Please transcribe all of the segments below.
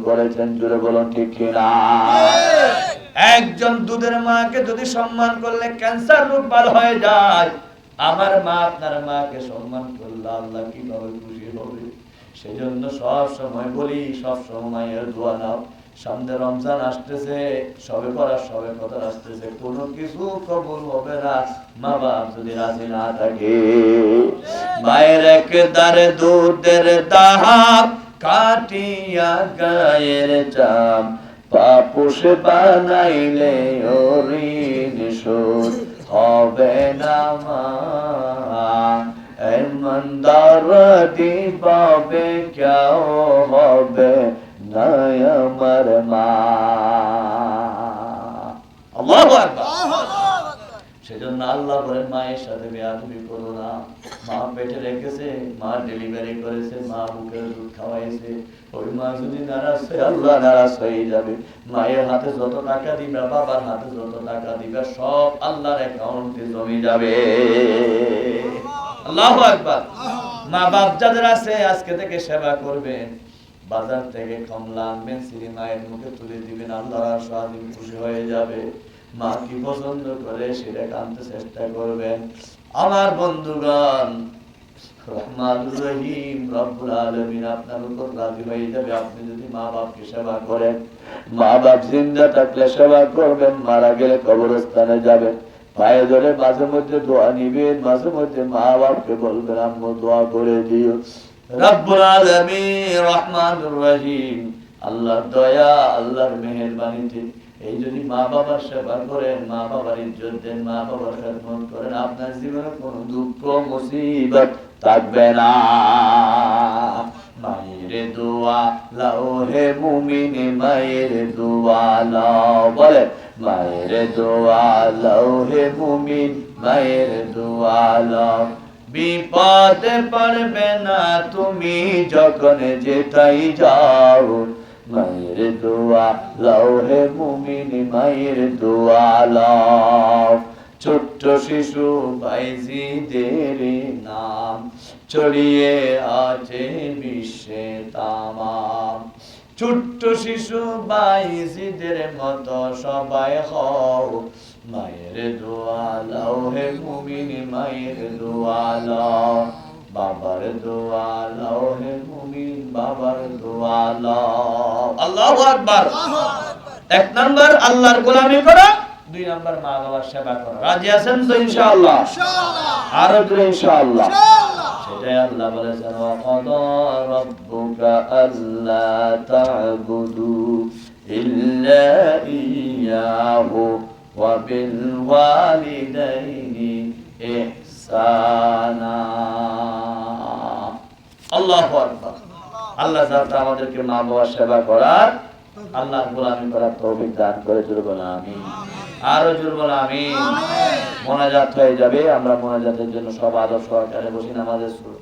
করেছেন, জোরে বলুন ঠিক কিনা? একজন দুধের মাকে যদি সম্মান করলে ক্যান্সার রোগ ভালো হয়ে যায়, আমার মা আপনার মাকে সম্মান করলে আল্লাহ কিভাবে খুশি হবে? সেজন্য সব সময় বলি, সব সময় মায়ের দোয়া নাও। সামনে রমজান আসতেছে, সবে পড়া সবে কথা আসতেছে, কোনো কিছু কবুল হবে না মা বাপ যদি রাজি না থাকে। মায়ের একদারে দুধের দাহাব কাটিয়া গায়ের চাম, পাপুষ বানাইলে ঋণ শোধ হবে না মা। ইমানদার দিবাবে কেউ হবে না আমার মা। আল্লাহু আকবার। সেজন্য আল্লাহ বলেন মায়ের সাথে বেয়াদবি করো না। মা পেটে রেখেছে, মা ডেলিভারি করেছে, মা বুকের দুধ খাওয়াইছে, ওই মা যদি নারাজ হয় আল্লাহ নারাজ হয়ে যাবে। মায়ের হাতে যত টাকা দিবা, বাবার হাতে যত টাকা দিবা, সব আল্লাহর অ্যাকাউন্টে জমে যাবে। আল্লাহু আকবার। মা বাপ যাদের আছে আজকে থেকে সেবা করবেন, বাজার থেকে কমলা আনবেন, শ্রী মায়ের মুখে তুলে দিবেন, আল্লাহর সাথে খুশি হয়ে যাবে। মা কি পছন্দ করে সেটা আনতে চেষ্টা করবেন। আমার বন্ধুগণ, রহমানুর রহিম রব্বুল আলামিন আপনার উপর রাজি হয়ে যাবে আপনি যদি মা বাপকে সেবা করেন। মা বাপ জিন্দা থাকলে সেবা করবেন, মারা গেলে কবরস্থানে যাবেন, পায়ে ধরে মাঝে মধ্যে দোয়া নিবেন, মাঝে মধ্যে মা বাপকে বলবেন আম্মু দোয়া করে দিও। রব্বুল আলামিন রহমানুর রহিম, আল্লাহর দয়া, আল্লাহর মেহেরবানিতে এই যদি মা বাবার সেবা করেন, মা বাবার ইজ্জত দেন, মা বাবার খেদমত করেন, আপনার জীবনে কোনো দুঃখ মুসিবত থাকবে না। মায়ের দোয়া লাও হে মুমিন, মায়ের দোয়া লাও, বলে মায়ের দোয়া লাও হে মুমিন, মায়ের দোয়া লাও। বিপদে পড়বে না তুমি যখন যেটাই যাও, মায়ের দোয়া লাও হে মুমিন, মায়ের দোয়া লাও। ছোট্ট শিশু বাইজিদের নাম ছড়িয়ে আছে বিশ্বে তামাম। ছোট্ট শিশু বাইজিদের মতো সবাই হও, মায়ের দোয়া লাও হে মুমিন, মায়ের দোয়া লাও। বাবার দোয়া লাও হে মুমিন, বাবার দোয়া লাও। আল্লাহু আকবার। এক নাম্বার আল্লাহর গোলামি করা, দুই নাম্বার মা বাবার সেবা করা। রাজি আছেন তো ইনশাআল্লাহ? আর জোরে ইনশাআল্লাহ। সেটাই আল্লাহ বলেছেন, ওয়া ক্বাদা রাব্বুকা আল্লা তা'বুদু ইল্লা ইয়্যাহু ওয়া বিল ওয়ালিদাইনি ইহসানা। আল্লাহু আকবার। আল্লাহ যাতে আমাদেরকে মা বাবার সেবা করার, আল্লাহর গোলামি করার তৌফিক দান করে, জোরে বলো আমিন। আরো জোরে বলো আমিন। মোনাজাত হয়ে যাবে, আমরা মোনাজাতের জন্য সব আদব সহকারে বসি নামাজের শুরু।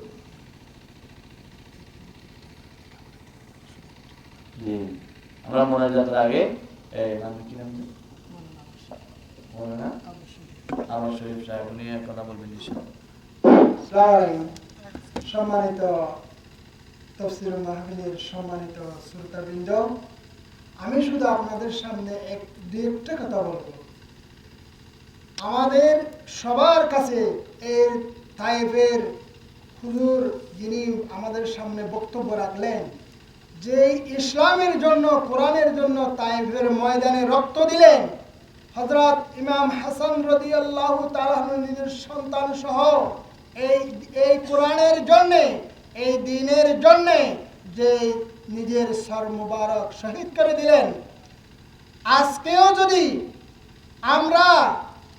জি, আমরা মোনাজাতের আগে এই নাম কি নাম বলে না, আমার শরীফ সাহেব উনি কথা বলবেন ইনশাআল্লাহ। আসসালামু আলাইকুম। সম্মানিত তাফসীর মাহফিলের সম্মানিত শ্রোতাবৃন্দ, আমি শুধু আপনাদের সামনে একটা কথা বলবো। আমাদের সবার কাছে এই তায়েফের হুজুর যিনি আমাদের সামনে বক্তব্য রাখলেন, যে ইসলামের জন্য, কোরআনের জন্য তায়েফের ময়দানে রক্ত দিলেন, হযরত ইমাম হাসান রাদিয়াল্লাহু তাআলা নিজের সন্তান সহ এই কোরআনের জন্য, এই দ্বীনের জন্য যে নিজের সর মুবারক শহীদ করে দিলেন, আজকেও যদি আমরা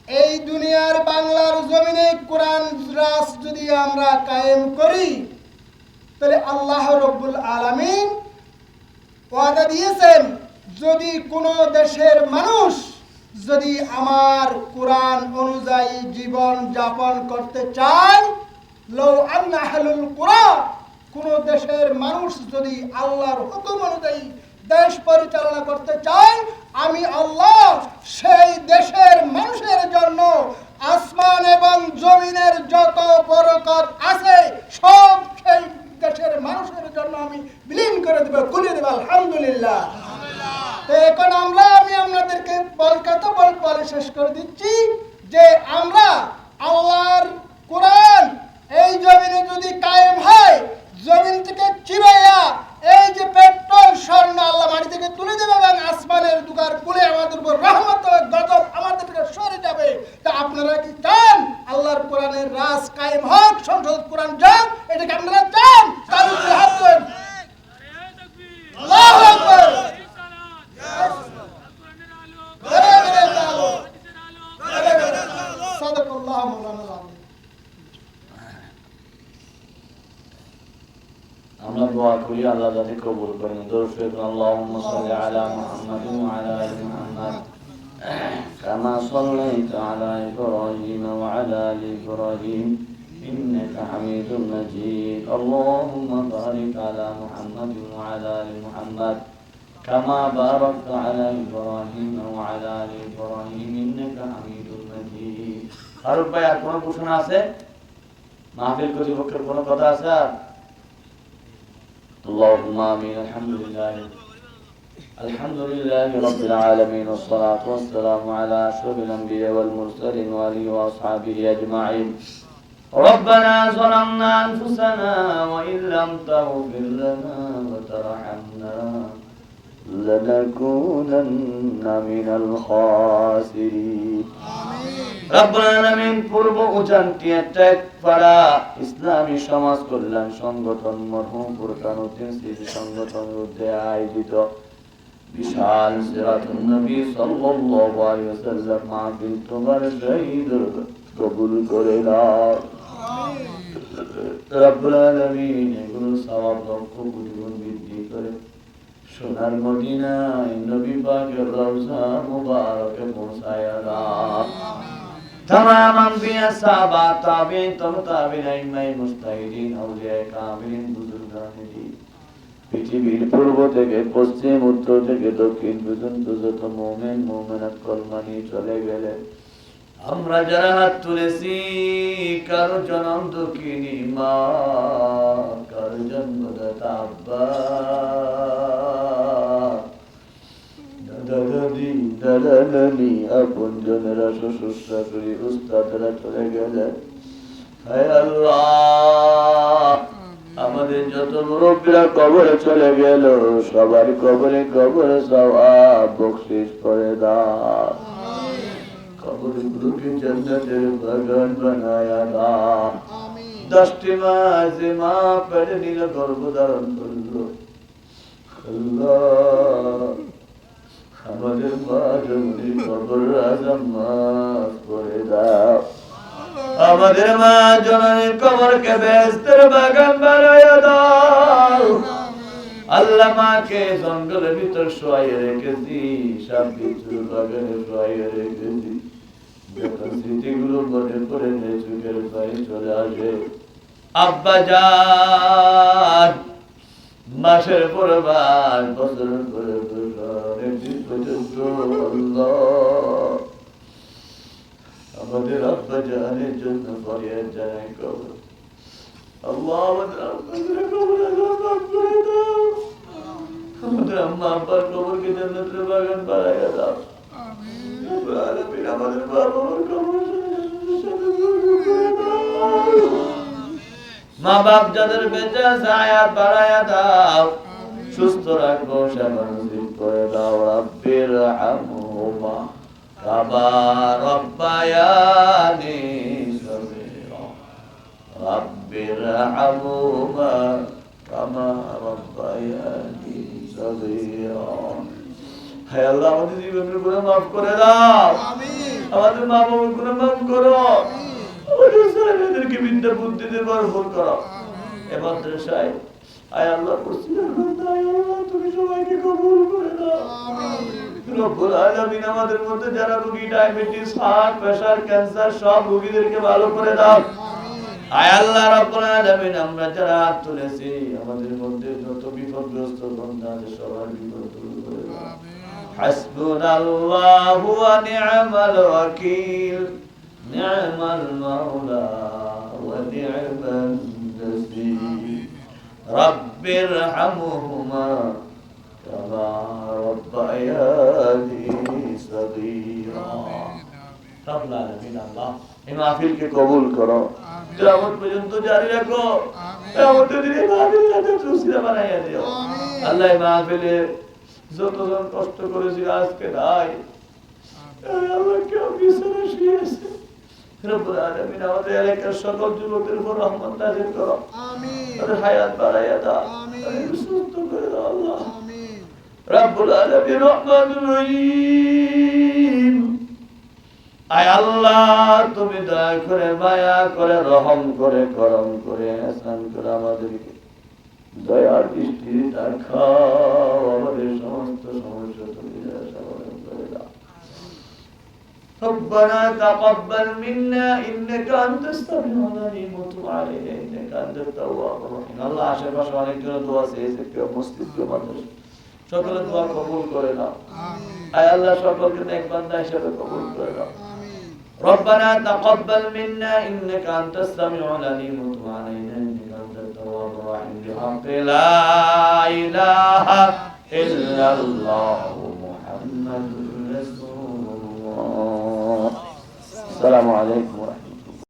এই দুনিয়ার বাংলার জমিনে কোরআন রাজ যদি আমরা কায়েম করি, তাহলে আল্লাহ রাব্বুল আলামিন ওয়াদা দিয়েছেন, যদি কোনো দেশের মানুষ যদি আমার কোরআন অনুযায়ী জীবন যাপন করতে চায়, লাউ আন্না আহলুল কুরআন, কোন দেশের মানুষ যদি আল্লাহর হুকুম অনুযায়ী দেশ পরিচালনা করতে চায়, আমি আল্লাহ সেই দেশের মানুষের জন্য আসমান এবং জমিনের যত বরকত আছে সব সেই দেশের মানুষের জন্য আমি বিলীন করে দেব, খুলে দেব। আলহামদুলিল্লাহ। তো এখন আমি আপনাদেরকে বলে শেষ করে দিচ্ছি যে আমরা আল্লাহর কোরআন এই জমিনে যদি কায়েম হয়, জমিন থেকে চিরাইয়া এই যে পেট্রোল স্বর্ণ আল্লাহ মাটি থেকে তুলে দেবে এবং আসমানের দুগার কুলে আমাদের উপর রহমত ও গজব আমাদের থেকে সরে যাবে। তা আপনারা কি চান আল্লাহর কোরআনের রাজ কায়েম হোক, সংসদ কোরআন যাক? এটাকে আপনারা চান? তাহলে দুই হাত তুলেন। আল্লাহু আকবার। সাদাকাল্লাহু মাওলানা আযীম। আমরা দোয়া করি আল্লাহ যাতে কবুল করেন। দরুদ শরীফ আল্লাহুম্মা সাল্লি আলা মুহাম্মাদিন ওয়া আলা আলি মুহাম্মাদ কামা সাল্লাইতা আলা ইব্রাহিম ওয়া আলা আলি ইব্রাহিম ইন্নাকা হামিদুম মাজিদ। আল্লাহুম্মা বারিক আলা মুহাম্মাদিন ওয়া আলা আলি মুহাম্মাদ কামা বারাকতা আলা ইব্রাহিম ওয়া আলা আলি ইব্রাহিম ইন্নাকা হামিদুম মাজিদ। ফারুক ভাই, আর কোনো প্রশ্ন আছে? মাহফিল কর্তৃপক্ষের কোনো কথা আছে? اللهم آمين. الحمد لله رب العالمين، والصلاة والسلام على أشرف الأنبياء والمرسلين وآله وأصحابه أجمعين. ربنا ظلمنا أنفسنا وإن لم تغفر لنا وترحمنا لنكونن من الخاسرين. রব্বুল আলামিন পূর্ব উজানটি টেক পাড়া ইসলামী সমাজ কল্যাণ সংগঠন মরহুম ফুরকান উদ্দিন স্মৃতি সংগঠনের উদ্যোগে আয়োজিত বিশাল সিরাতুন নবী সাল্লাল্লাহু আলাইহি ওয়াসাল্লাম মাহফিল তোমার শহীদ কবুল করে নাও রব্বুল আলামিন। এগুলো সওয়াব লক্ষ কোটি গুণ বৃদ্ধি করে সোনার মদিনায় নবী পাকের রওজা মুবারকে পৌঁছায়া দাও। تمام انبیاء صحابہ تابعین تابعین ائمہ مجتہدین اولیاء کاملین বুজুর্গান দ্বীন পৃথিবীর পূর্ব থেকে পশ্চিম উত্তর থেকে দক্ষিণ পর্যন্ত যত মুমিন মুমিনাত কলমা নিয়ে চলে গেলে আমরা যারা হাত তুলেছি কারো জনম দুঃখিনী মা, কারো জন্মদাতা আব্বা, দাদা-দাদি, দাদা-নানি, আপনজনেরা, শ্বশুর শাশুড়ি, উস্তাদরা চলে গেলে, হায় আল্লাহ আমাদের যত মুরব্বীরা কবরে চলে গেল সবার কবরে কবরে সওয়াব বখশিশ করে দাও। কবরগুলোকে জান্নাতের বাগান বানায়া দাও। 10টি মাসে মা পেটে নিল, গর্ভধারণ করলো। আল্লাহ আমাদের মা জননী কবর আযম মাফ করে দাও। আমাদের মা জননীর কবরকে বেহেশতের বাগান বানায়া দাও। আল্লাহ মাকে জঙ্গলের ভিতর শোয়াইয়া রেখেছি, সাপ বিচ্ছুর বাগানে শোয়াইয়া রেখেছি। যখন স্মৃতিগুলো মনে পড়ে চোখের পানি চলে আসে। আব্বা জান মাসের পর মাস, বছরের পরে বছর, একদিন পর্যন্ত আল্লাহ আমাদের আব্বা জানের জন্য ফরিয়াদ জানাই কবর। আল্লাহ আমাদের আব্বাদের কবর আযাব করে দাও। আমাদের আম্মা আব্বার কবরকে জান্নাতের বাগান বানাইয়া দাও। আমিন। আমাদের বাবার কবর মা বাপ যাদের বেঁচে আছে হায়াত বাড়ায়া দাও, সুস্থ রাখো, সেবা নসিব করে দাও। রাব্বির হামহুমা কামা রাব্বায়ানি সগীরা, রাব্বির হামহুমা কামা রাব্বায়ানি সগীরা। হে আল্লাহ আমাদের জীবনের গুনাহ মাফ করে দাও, আমাদের মা বাবার গুনাহ মাফ করো, আমাদের ছেলেমেয়েদেরকে বিদ্যা বুদ্ধিতে ভরপুর করো। এবার দেশায় আয় আল্লাহ তুমি সবাইকে কবুল করে দাও। রব্বুল আলামিন আমাদের মধ্যে যারা রোগী, ডায়াবেটিস, হার্ট, প্রেসার, ক্যান্সার সব রোগীদেরকে ভালো করে দাও। আয় আল্লাহ রব্বুল আলামিন আমরা যারা হাত তুলেছি আমাদের মধ্যে যত বিপদগ্রস্ত বান্দা আছে সবার বিপদ দূর করে দাও। হাসবুনাল্লাহু ওয়া নি'মাল ওয়াকিল, নি'মাল মাওলা ওয়া নি'মান নাসীর। রাব্বির হামহুমা কামা রাব্বায়ানি সগীরা। রব্বুল আলামিন আল্লাহ এই মাহফিলকে কবুল করো, কিয়ামত পর্যন্ত জারি রাখো, কিয়ামতের দিনে মাহফিলটাকে সুসিলা বানাইয়া দিও। আল্লাহ এই মাহফিলে যতজন কষ্ট করেছি আজকে নাই, আল্লাহ কেউ বিছানা শুয়ে আছে। রব্বুল আলামিন আমাদের এলাকার সকল যুবকদের উপর রহমত নাযিল করো, আমিন তাদের হায়াত বাড়াইয়া দাও, আমিন। তাদের সুস্থ করে দাও আল্লাহ। আমিন রব্বুল আলামিন রহমানুর রহিম, আয় আল্লাহ তুমি দয়া করে মায়া করে রহম করে করম করে ihsan করে আমাদেরকে দয়ার দৃষ্টি দেখাও, আমাদের সমস্ত সমস্যা তুমি সমাধান করে দাও। ربنا تقبل منا إنك أنت السميع العليم وتب علينا إنك أنت التواب الرحيم। আল্লাহ আশেপাশে অনেকজন দোয়া চেয়েছে, কেউ মসজিদ কেউ মাদ্রাসা, সকলের দোয়া কবুল করে নাও। আয় আল্লাহ সকলকে নেক বান্দা হিসেবে কবুল করে নাও। ربنا تقبل منا إنك أنت السميع العليم وتب علينا إنك أنت التواب الرحيم بحق لا إله إلا الله محمد رسول الله. السلام عليكم.